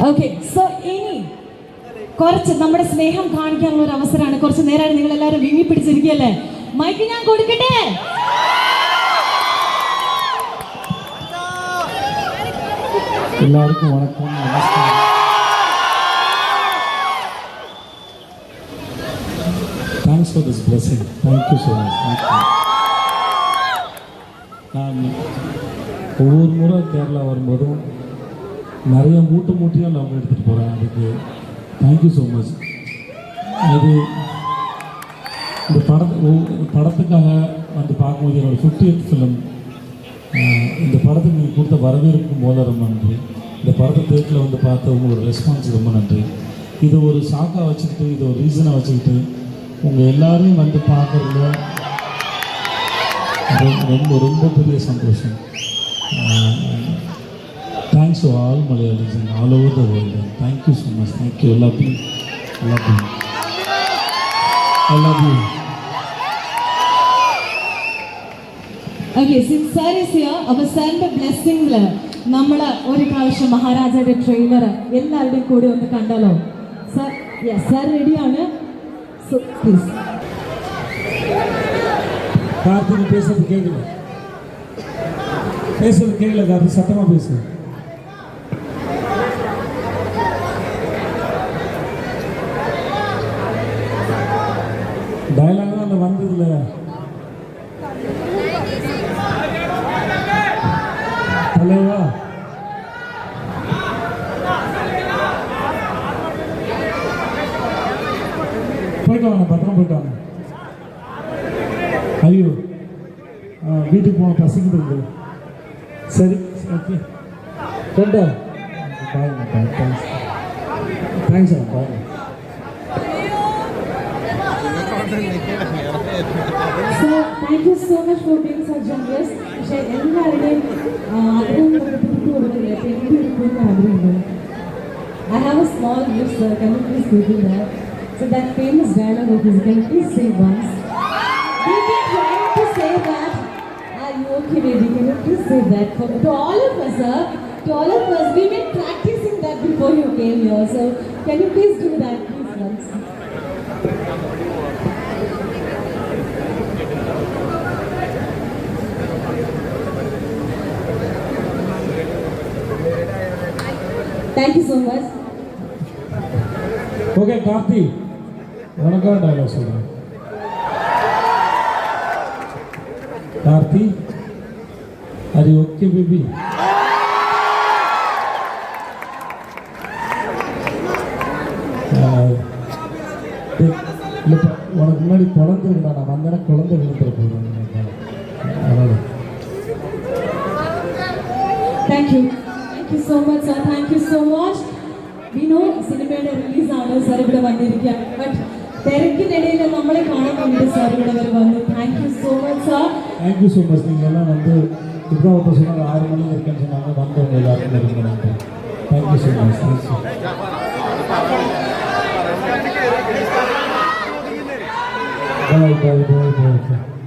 Okay so ഇനി കുറച്ച് നമ്മുടെ സ്നേഹം കാണിക്കാനുള്ള ഒരു അവസരമാണ്. കുറച്ച് നേരമായി നിങ്ങൾ എല്ലാവരും വിങ്ങി പിടിച്ചിരിക്കുകയല്ലേ? മൈക്ക് ഞാൻ കൊടുക്കട്ടെ? எல்லாருக்கும் வணக்கம், நமஸ்காரம். Thanks for this blessing. Thank you so much. நான் ஒவ்வொரு முறை கேரளா வரும்போதும் நிறைய மூட்டையாக நான் எடுத்துகிட்டு போகிறேன். அதுக்கு தேங்க்யூ ஸோ மச். இது இந்த படத்துக்காக வந்து பார்க்கும்போது என்னோடய 50th ஃபிலிம். இந்த படத்துக்கு நீங்கள் கொடுத்த வரவேற்பு போல ரொம்ப நன்றி. இந்த படத்தை தேட்டரில் வந்து பார்த்த உங்களோட ரெஸ்பான்ஸ் ரொம்ப நன்றி. இது ஒரு ஷாக்காக வச்சுக்கிட்டு, இது ஒரு ரீசனாக வச்சுக்கிட்டு உங்கள் எல்லாரையும் வந்து பார்க்குறதுல ரொம்ப ரொம்ப பெரிய சந்தோஷம். Thanks to all Malayalis and all over the world. Thank you so much. Thank you. Love you. Love you. I love you. Okay, since sir is here, our sir blessing നമ്മൾ ഒരു പ്രാവശ്യം മഹാരാജയുടെ ട്രെയിലർ എല്ലാവരുടെയും കൂടി ഒന്ന് കണ്ടാലോ? സർ, യെസ് സർ റെഡിയാണ്. So please. Karthigai பேசுறது கேட்கல, பேசுறது கேட்கல. கார்த்திகை சத்தமா பேசு. டயலாக் தான் அந்த வந்ததுல தலைவா போயிட்டு வாங்க, பத்திரம் போயிட்டு வாங்க. ஐயோ, வீட்டுக்கு போன பசிக்கிட்டு. சரி, ஓகே. ரெண்டா பாருங்க. தேங்க்ஸ். Thanks sir. பாருங்க. So, thank you so much for being so generous. എല്ലാവരുടെയും ആഗ്രഹം കൊടുത്തിട്ട് കൊടുക്കില്ല. എനിക്ക് ഒരു ആഗ്രഹമുണ്ട്. I have a small gift, sir. Can you please give me that? So that famous dialogue of his, can you please say once? We've been trying to say that. Are you okay, baby? Can you please say that to all of us, sir? To all of us, we've been practicing that before you came here. So can you please do that, please, once? Thank you so much. Okay Karthi, உனக்காக dialogue சொல்கிறேன். கார்த்தி, அது okay baby? இல்லைப்பா, உனக்கு முன்னாடி குழந்தை இருந்தா நான் வந்தேன்னா குழந்தை விழுந்துட போகிறேன். அதனால் Thank you. Thank you so much, sir. Thank you so much. We know സിനിമയുടെ റിലീസാണ് സാർ ഇവിടെ വന്നിരിക്കുക. ബട്ട് തിരക്കിനിടയിൽ നമ്മളെ കാണാൻ വേണ്ടി സാർ ഇവിടെ വരെ വന്നു. Thank you so much sir. Thank you so much. நீங்கள் எல்லாம் வந்து இப்போ இப்போ சொன்னாங்க 6 மணி இருக்குன்னு சொன்னாங்க. வந்தவங்க எல்லாருக்கும் நன்றி. Thank you so much. Thanks. Bye bye bye bye.